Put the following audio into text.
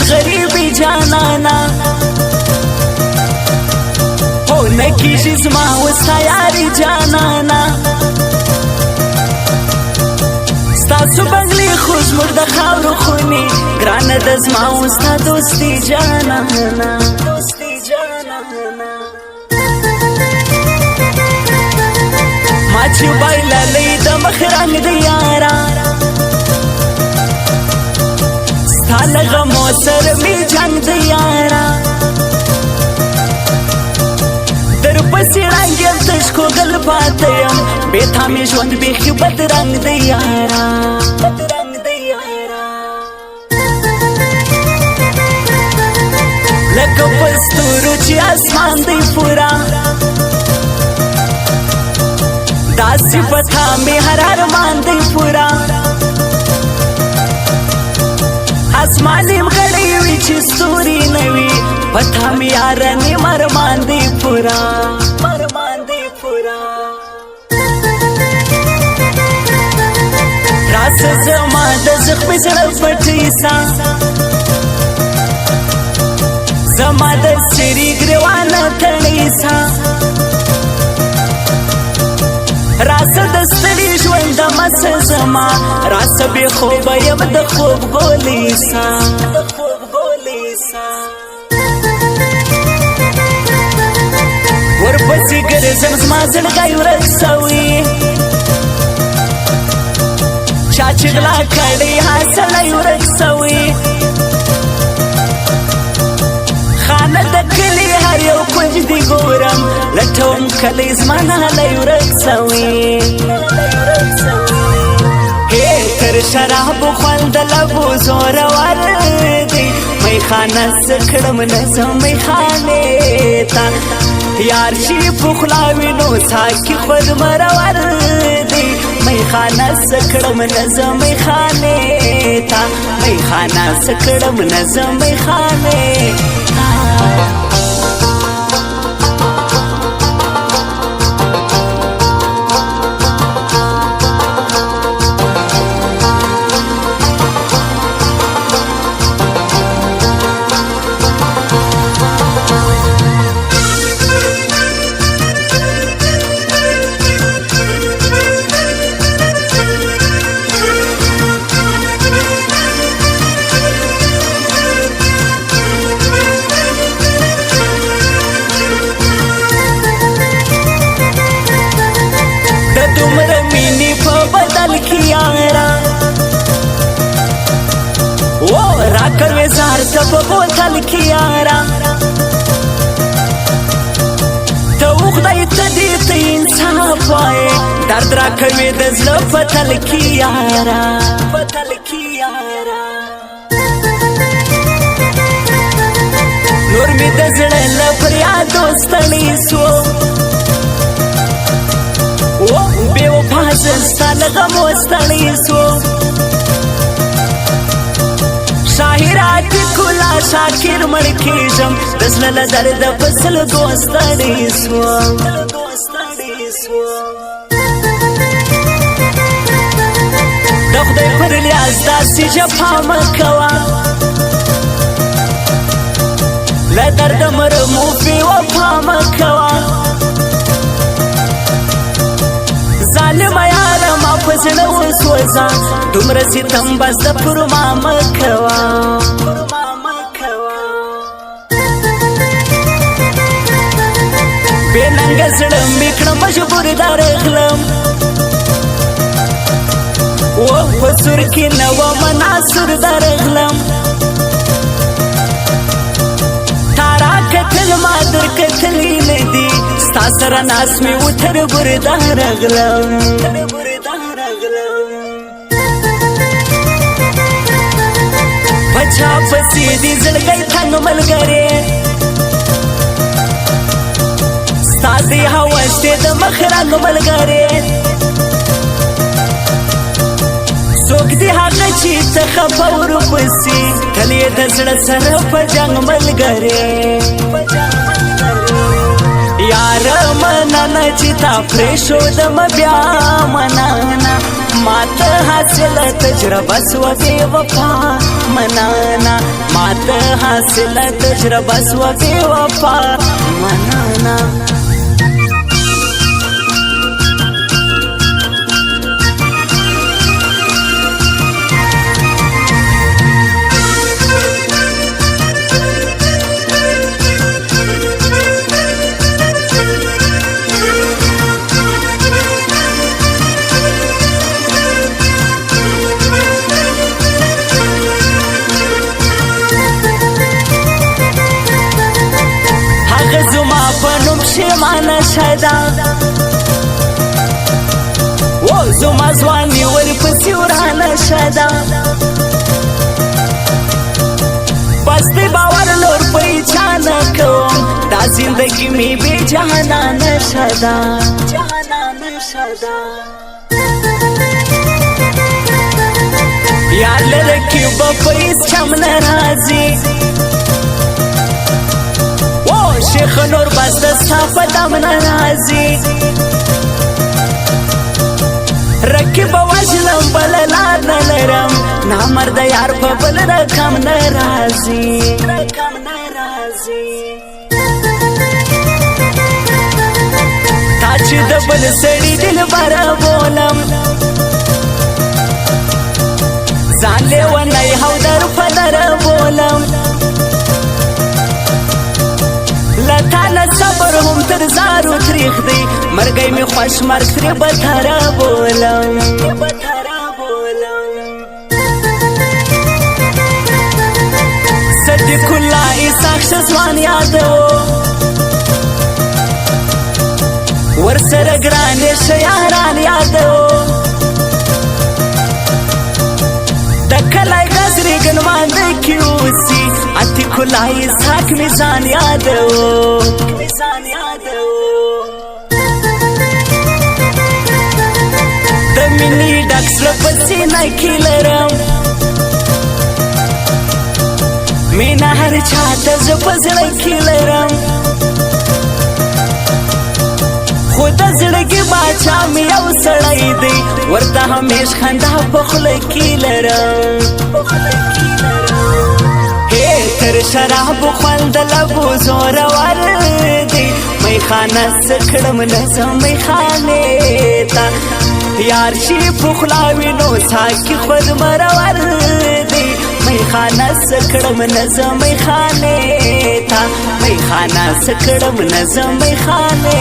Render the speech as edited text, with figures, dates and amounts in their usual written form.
شد غریبی جانانا او نکیږي زما وستا یاري جانانا ستاسو بنگلي خو زموږ د خاورو خوني ګرانه د زما وستا دوستي جانانا ما چې بایللې د مخ رنګ د یارا ستا له غمو سره مې جنګ د یارا در پسې رنګ یم تش کوږل پاته یم بېتا مې ژوند بیخي بدرنګ د یارا لکه په ستورو چې اسمان دی پورا داسې پتا مې هر ارمان دی پورا اسمان نیم غړی وي چې ستوري نه وي پتا مې یاره نیم ارمان دی پورا راسه زما د زخمي زړه پټۍ سا زما د سري ګریوانه تڼۍ سا راسه د ستړي ژونده مسه زما راسه بې خوبه یم د خوب ګولې سا ورپسې ګرځم زما زړګی ورک سوي چا چې غلا کړی ها سړی ورک سوي خانه د کلي هر یو کونج دی ګورم لټوم کلی زما نالی ورک سوي تر شرابو خوند لبو زورور دی میخانه څه کړم نه زه میخانې ته یار شي پخلاوي نو ساکي خود مرور دی میخانه څه کړم نه زه میخانې ته میخانه څه کړم نه زه میخانې دومره مینې په بدل کې یارا او راکړې زهر ته په بوتل کې یارا ته وخدای ته دې ته انصاف وایې درد راکوي د زړه په تل کې یارا نور مې د زړه له فریادو ستړی سو بے وفا زستا لغمو ستړی سو شاهرات کلا شاکر مړ کېږم د زړه له درده په سلګو ستړی سو د خدای پر لیاز داسې جفا مه کوه له درده مرمو بې وفا مه کوه ظالمه یاره ما په زړه وسوځه دومره ستم بس د پر ما مه کوه بې ننګه زړه مې کړه مجبور درغلم و په سور کې نه ومه ناسور درغلم تا راکتل ما درکتلی نه دي ستا سره ناس مې و تر ګرده رغلم په چا پسې دي زړګی تنګ ملګرې ستا دې هوس دې د مخ رنګ ملګرې څوک دې هغه چې ته خفه ورپسې تل یې د زړه سره په جنګ ملګرې یاره مننه چې تا پرېښودم بیا مننه ما ته حاصل تجربه سو بے وفا منانا مات حاصل تجربه سو بے وفا منانا شمانه شدا و زما ځواني ورپسې ورانه شدا بس دې باور نور په چا نه کوم دا زندګي مې بې جهانه شدا یار لره کې به په هېڅ چم نه راځي شیخ نور بس دستا په دم نه راځي رکب وژنم بل لار نه لرم نامرد یار په بل رقم نه راځي تا چې د بل سړي دلبره بولم ځان لیونی او در په در بولم لتاله صبر هم تر زارو تریخ دی مرګی می خوش مرګ ترې بتره بولم صدیق الله اسحاق ځوان یادو ورسره ګرانې شیاران یادو د کلی غزرې ګنمانده کې اوسي عتیق الله اسحاق میزان یادو د مینې ډک زړه په سینه کې لرم مینه هر چا ته زه په زړه کې لرم خو د زړګي باچا مې یو سړی دی ورته همیش خندا په خوله کې لرم تر شراب خوند لبو زورور دی میخانه سکړم نظم میخانه تا یار شي پخلاوي نو ساکي خود مرور دی میخانه سکړم نظم میخانه تا میخانه سکړم نظم میخانه